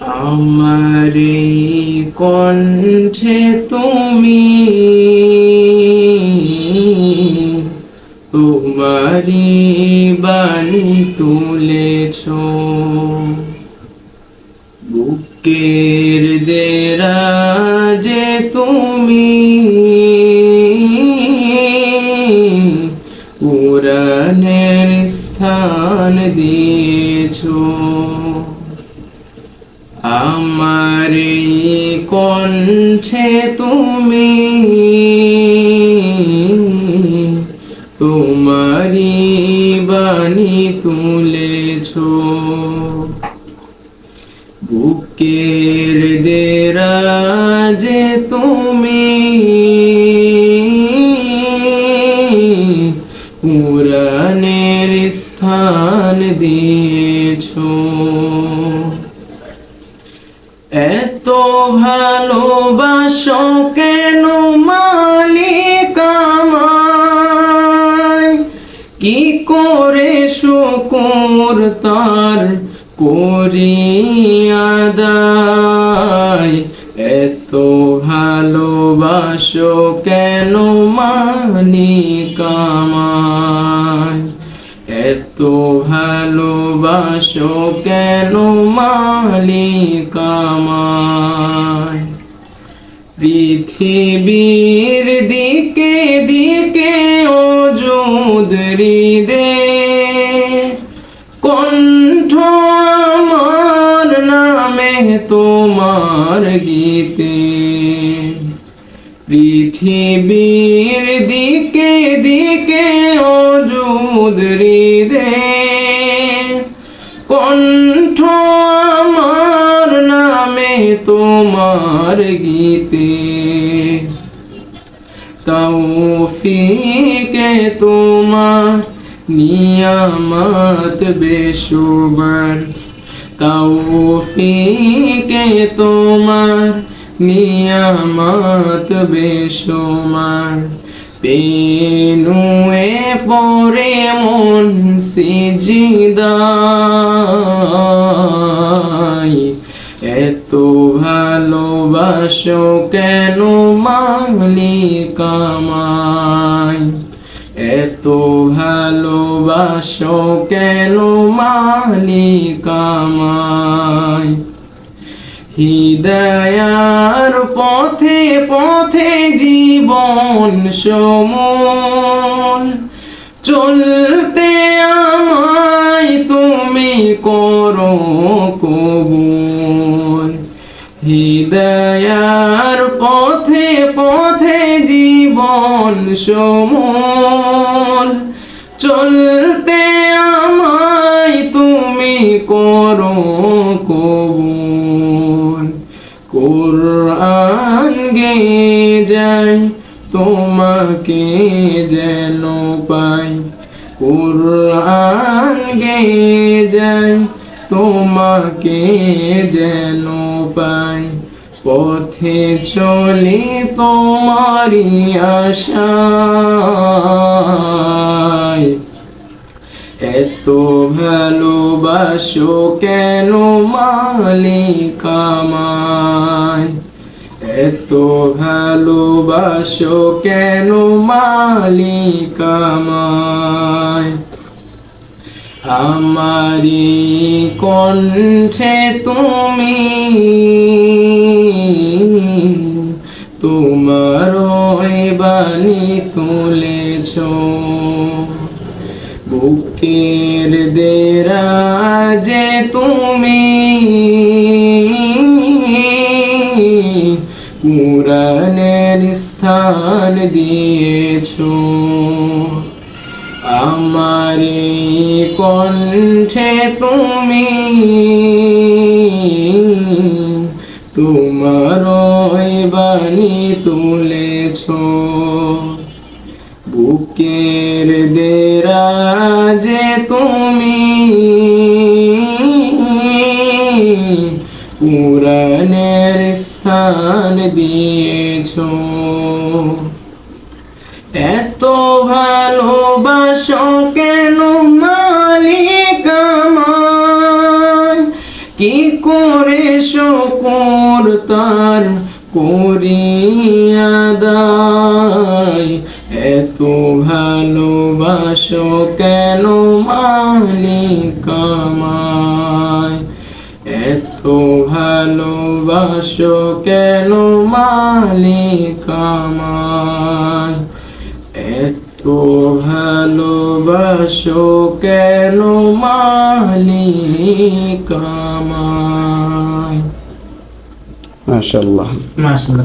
আমার এই কণ্ঠে তুমি তোমারি বাণী তুলেছ, বুকের দেরাজে তুমি কুরআনের স্থান দিয়েছ। আমার এই কণ্ঠে তুমি তোমারি বাণী তুলেছ, বুকের দেরাজে তুমি কুরআনের স্থান দিয়েছ। এত ভালোবাসো কেন মালিক আমায়, কি করে শুকর তার করি আদায়। এত ভালোবাসো কেন মালিক আমায়, এত ভালোবাসো কেন মালিক আমায়। পৃথিবীর দিকে দিকে ওজুদ হৃদে কণ্ঠ আমার নামে তোমার গীতে। পৃথিবীর দিকে দিকে ওজুদ হৃদে কণ্ঠ আমার নামে তোমার গীতে। তৌফিকে তোমার নিয়ামত বেশুমার, তৌফিকে তোমার নিয়ামত বেশুমার। পেনুয়ে পরে মন সিজদায়, এত ভালোবাসো কেন মালিক আমায়, এত ভালোবাসো কেন মালিক আমায়। হিদায়ার পথে পথে জীবন সমন চলতে আমায় তুমি করো কবুল। হিদায়ার পথে পথে জীবন সমন চলতে আমায় তুমি করো কবুল। কুরআন গেয়ে যাই তোমাকে যেন পাই, কুরআন গেয়ে যাই তোমাকে যেন পাই। পথে চলি তোমারি আশায়, এত ভালোবাসো কেন মালিক আমায়, এত ভালোবাসো কেন মালিক আমায়। আমারি কণ্ঠে তুমি তোমার বাণী তুলেছ, বুকের দেরাজে তুমি কুরআনের স্থান দিয়েছ। আমার এই কণ্ঠে তুমি তোমার বাণী তুলেছ, বুকের দেরাজে তুমি কুরআনের স্থান দিয়েছ। এত ভালোবাসো কেন মালিক আমায়, কি করে আমি শুকর তার করিয়া দাই। এত ভালোবাসো কেন মালিক আমায়, এত ভালোবাসো কেন মালিক আমায়, এত ভালোবাসো কেন মালিক আমায়। মাশাআল্লাহ। মাশাআল্লাহ।